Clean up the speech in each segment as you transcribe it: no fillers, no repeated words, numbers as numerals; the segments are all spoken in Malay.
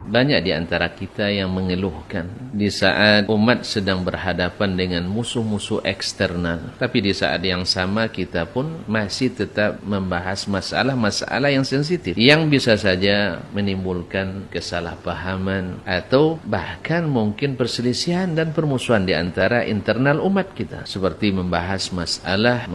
Banyak di antara kita yang mengeluhkan di saat umat sedang berhadapan dengan musuh-musuh eksternal. Tapi di saat yang sama kita pun masih tetap membahas masalah-masalah yang sensitif, yang bisa saja menimbulkan kesalahpahaman atau bahkan mungkin perselisihan dan permusuhan di antara internal umat kita. Seperti membahas masalah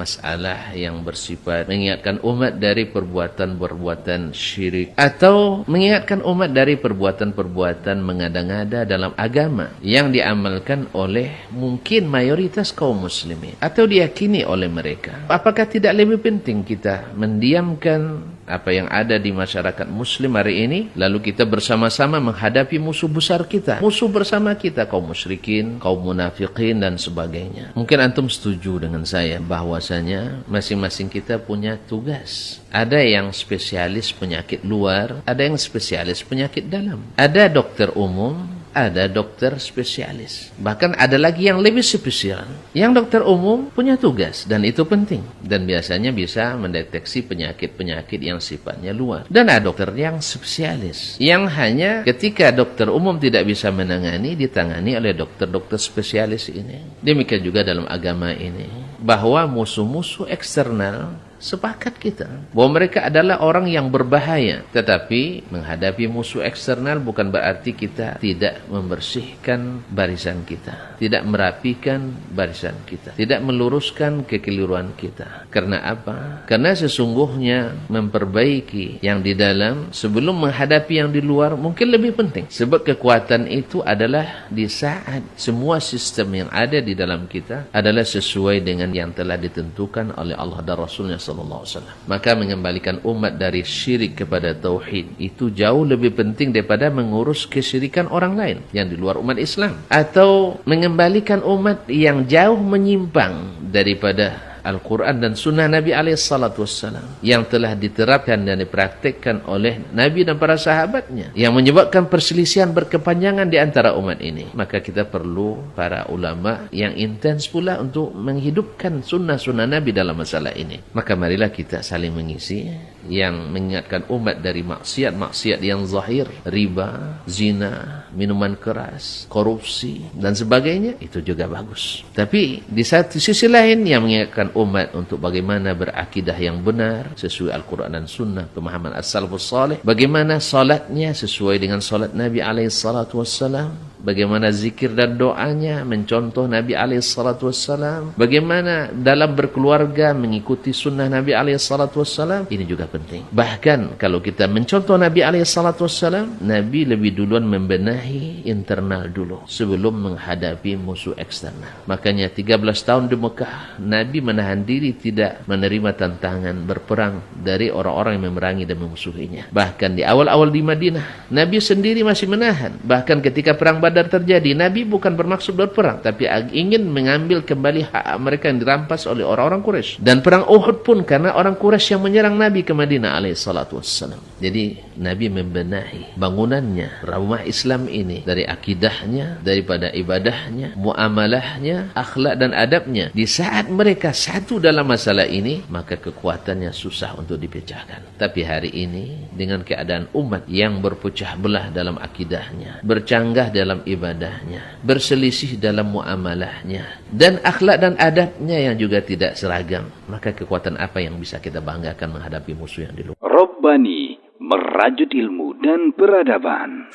yang bersifat mengingatkan umat dari perbuatan-perbuatan syirik, atau mengingatkan umat dari perbuatan-perbuatan mengada-ngada dalam agama yang diamalkan oleh mungkin mayoritas kaum muslimin atau diyakini oleh mereka. Apakah tidak lebih penting kita mendiamkan apa yang ada di masyarakat muslim hari ini, lalu kita bersama-sama menghadapi musuh besar kita, musuh bersama kita, kaum musyrikin, kaum munafikin dan sebagainya? Mungkin antum setuju dengan saya bahwasanya masing-masing kita punya tugas. Ada yang spesialis penyakit luar, ada yang spesialis penyakit dalam. Ada dokter umum, ada dokter spesialis. Bahkan ada lagi yang lebih spesial. Yang dokter umum punya tugas dan itu penting. Dan biasanya bisa mendeteksi penyakit-penyakit yang sifatnya luar. Dan ada dokter yang spesialis, yang hanya ketika dokter umum tidak bisa menangani, ditangani oleh dokter-dokter spesialis ini. Demikian juga dalam agama ini, bahwa musuh-musuh eksternal sepakat kita bahwa mereka adalah orang yang berbahaya. Tetapi menghadapi musuh eksternal bukan berarti kita tidak membersihkan barisan kita, tidak merapikan barisan kita, tidak meluruskan kekeliruan kita. Karena apa? Karena sesungguhnya memperbaiki yang di dalam sebelum menghadapi yang di luar mungkin lebih penting. Sebab kekuatan itu adalah di saat semua sistem yang ada di dalam kita adalah sesuai dengan yang telah ditentukan oleh Allah dan Rasulnya sallallahu alaihi wasallam. Maka mengembalikan umat dari syirik kepada tauhid itu jauh lebih penting daripada mengurus kesyirikan orang lain yang di luar umat Islam, atau mengembalikan umat yang jauh menyimpang daripada Al-Quran dan Sunnah Nabi SAW yang telah diterapkan dan dipraktikkan oleh Nabi dan para sahabatnya, yang menyebabkan perselisihan berkepanjangan di antara umat ini. Maka kita perlu para ulama yang intens pula untuk menghidupkan sunnah-sunnah Nabi dalam masalah ini. Maka marilah kita saling mengisi, yang mengingatkan umat dari maksiat-maksiat yang zahir, riba, zina, minuman keras, korupsi dan sebagainya, itu juga bagus. Tapi di satu sisi lain yang mengingatkan umat untuk bagaimana berakidah yang benar sesuai Al-Quran dan Sunnah, pemahaman as-salafus salih, bagaimana salatnya sesuai dengan salat Nabi SAW, bagaimana zikir dan doanya mencontoh Nabi SAW, bagaimana dalam berkeluarga mengikuti sunnah Nabi SAW. Ini juga penting. Bahkan kalau kita mencontoh Nabi SAW, Nabi lebih duluan membenahi internal dulu sebelum menghadapi musuh eksternal. Makanya 13 tahun di Mekah Nabi menahan diri tidak menerima tantangan berperang dari orang-orang yang memerangi dan memusuhinya. Bahkan di awal-awal di Madinah Nabi sendiri masih menahan. Bahkan ketika perang Badar terjadi, Nabi bukan bermaksud berperang, tapi ingin mengambil kembali hak mereka yang dirampas oleh orang-orang Quraisy. Dan perang Uhud pun karena orang Quraisy yang menyerang Nabi ke Madinah alaihissalam. Jadi Nabi membenahi bangunannya, rumah Islam ini, dari akidahnya, daripada ibadahnya, muamalahnya, akhlak dan adabnya. Di saat mereka satu dalam masalah ini, maka kekuatannya susah untuk dipecahkan. Tapi hari ini dengan keadaan umat yang berpecah belah dalam akidahnya, bercanggah dalam ibadahnya, berselisih dalam muamalahnya, dan akhlak dan adabnya yang juga tidak seragam, maka kekuatan apa yang bisa kita banggakan menghadapi musuh yang di luar? Rabbani, merajut ilmu dan peradaban.